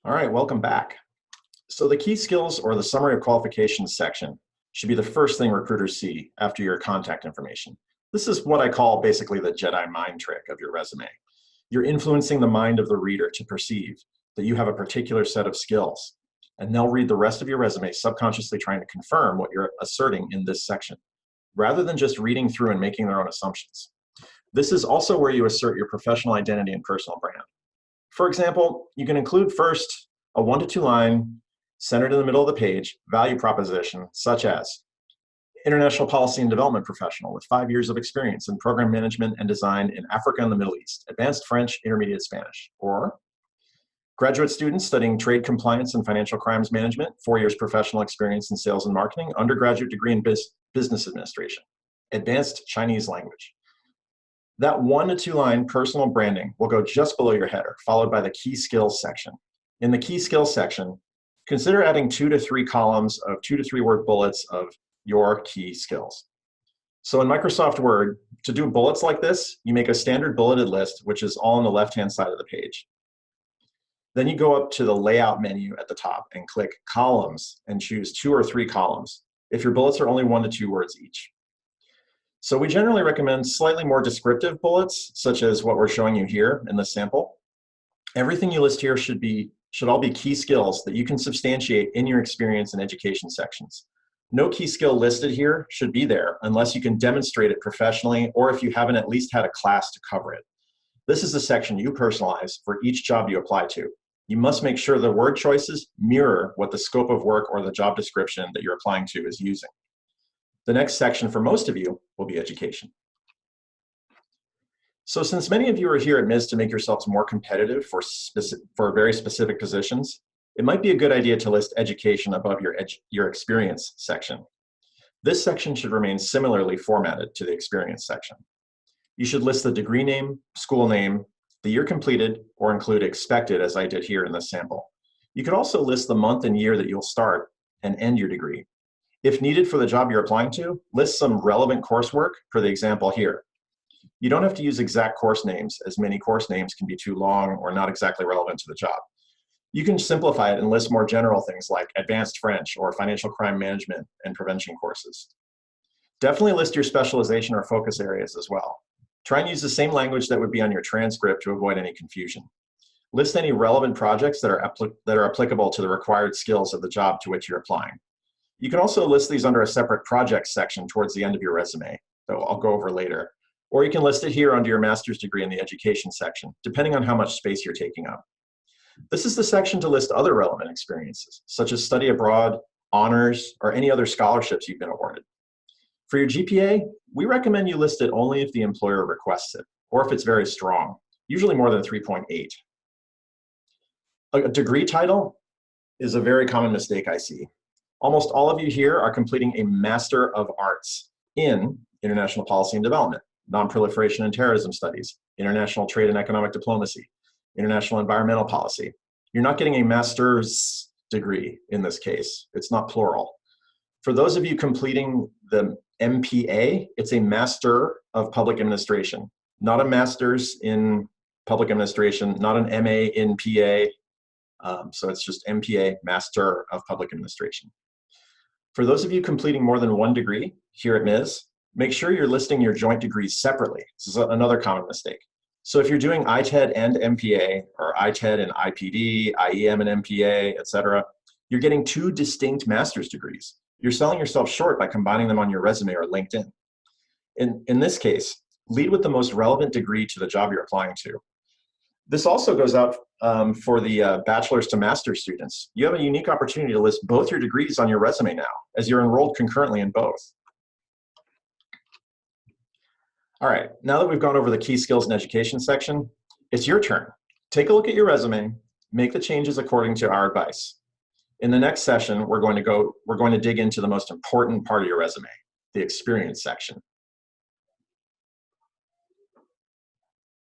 All right, welcome back. So the key skills or the summary of qualifications section should be the first thing recruiters see after your contact information. This is what I call basically the Jedi mind trick of your resume. You're influencing the mind of the reader to perceive that you have a particular set of skills, and they'll read the rest of your resume subconsciously trying to confirm what you're asserting in this section, rather than just reading through and making their own assumptions. This is also where you assert your professional identity and personal brand. For example, you can include first a 1 to 2 line, centered in the middle of the page, value proposition, such as international policy and development professional with 5 years of experience in program management and design in Africa and the Middle East, advanced French, intermediate Spanish. Or graduate student studying trade compliance and financial crimes management, 4 years professional experience in sales and marketing, undergraduate degree in business administration, advanced Chinese language. That 1 to 2 line personal branding will go just below your header, followed by the key skills section. In the key skills section, consider adding 2 to 3 columns of 2 to 3 word bullets of your key skills. So in Microsoft Word, to do bullets like this, you make a standard bulleted list, which is all on the left-hand side of the page. Then you go up to the layout menu at the top and click columns and choose 2 or 3 columns if your bullets are only 1 to 2 words each. So we generally recommend slightly more descriptive bullets, such as what we're showing you here in this sample. Everything you list here should all be key skills that you can substantiate in your experience and education sections. No key skill listed here should be there unless you can demonstrate it professionally or if you haven't at least had a class to cover it. This is a section you personalize for each job you apply to. You must make sure the word choices mirror what the scope of work or the job description that you're applying to is using. The next section for most of you will be education. So since many of you are here at MIS to make yourselves more competitive for very specific positions, it might be a good idea to list education above your experience section. This section should remain similarly formatted to the experience section. You should list the degree name, school name, the year completed, or include expected as I did here in this sample. You could also list the month and year that you'll start and end your degree. If needed for the job you're applying to, list some relevant coursework for the example here. You don't have to use exact course names, as many course names can be too long or not exactly relevant to the job. You can simplify it and list more general things like advanced French or financial crime management and prevention courses. Definitely list your specialization or focus areas as well. Try and use the same language that would be on your transcript to avoid any confusion. List any relevant projects that are applicable to the required skills of the job to which you're applying. You can also list these under a separate projects section towards the end of your resume, that I'll go over later. Or you can list it here under your master's degree in the education section, depending on how much space you're taking up. This is the section to list other relevant experiences, such as study abroad, honors, or any other scholarships you've been awarded. For your GPA, we recommend you list it only if the employer requests it, or if it's very strong, usually more than 3.8. A degree title is a very common mistake I see. Almost all of you here are completing a Master of Arts in International Policy and Development, Non-Proliferation and Terrorism Studies, International Trade and Economic Diplomacy, International Environmental Policy. You're not getting a master's degree in this case. It's not plural. For those of you completing the MPA, it's a Master of Public Administration, not a Master's in Public Administration, not an MA in PA. So it's just MPA, Master of Public Administration. For those of you completing more than 1 degree here at MIS, make sure you're listing your joint degrees separately. This is another common mistake. So if you're doing ITED and MPA, or ITED and IPD, IEM and MPA, etc., you're getting 2 distinct master's degrees. You're selling yourself short by combining them on your resume or LinkedIn. In this case, lead with the most relevant degree to the job you're applying to. This also goes out for the bachelor's to master's students. You have a unique opportunity to list both your degrees on your resume now, as you're enrolled concurrently in both. All right, now that we've gone over the key skills and education section, it's your turn. Take a look at your resume, make the changes according to our advice. In the next session, we're going to dig into the most important part of your resume, the experience section.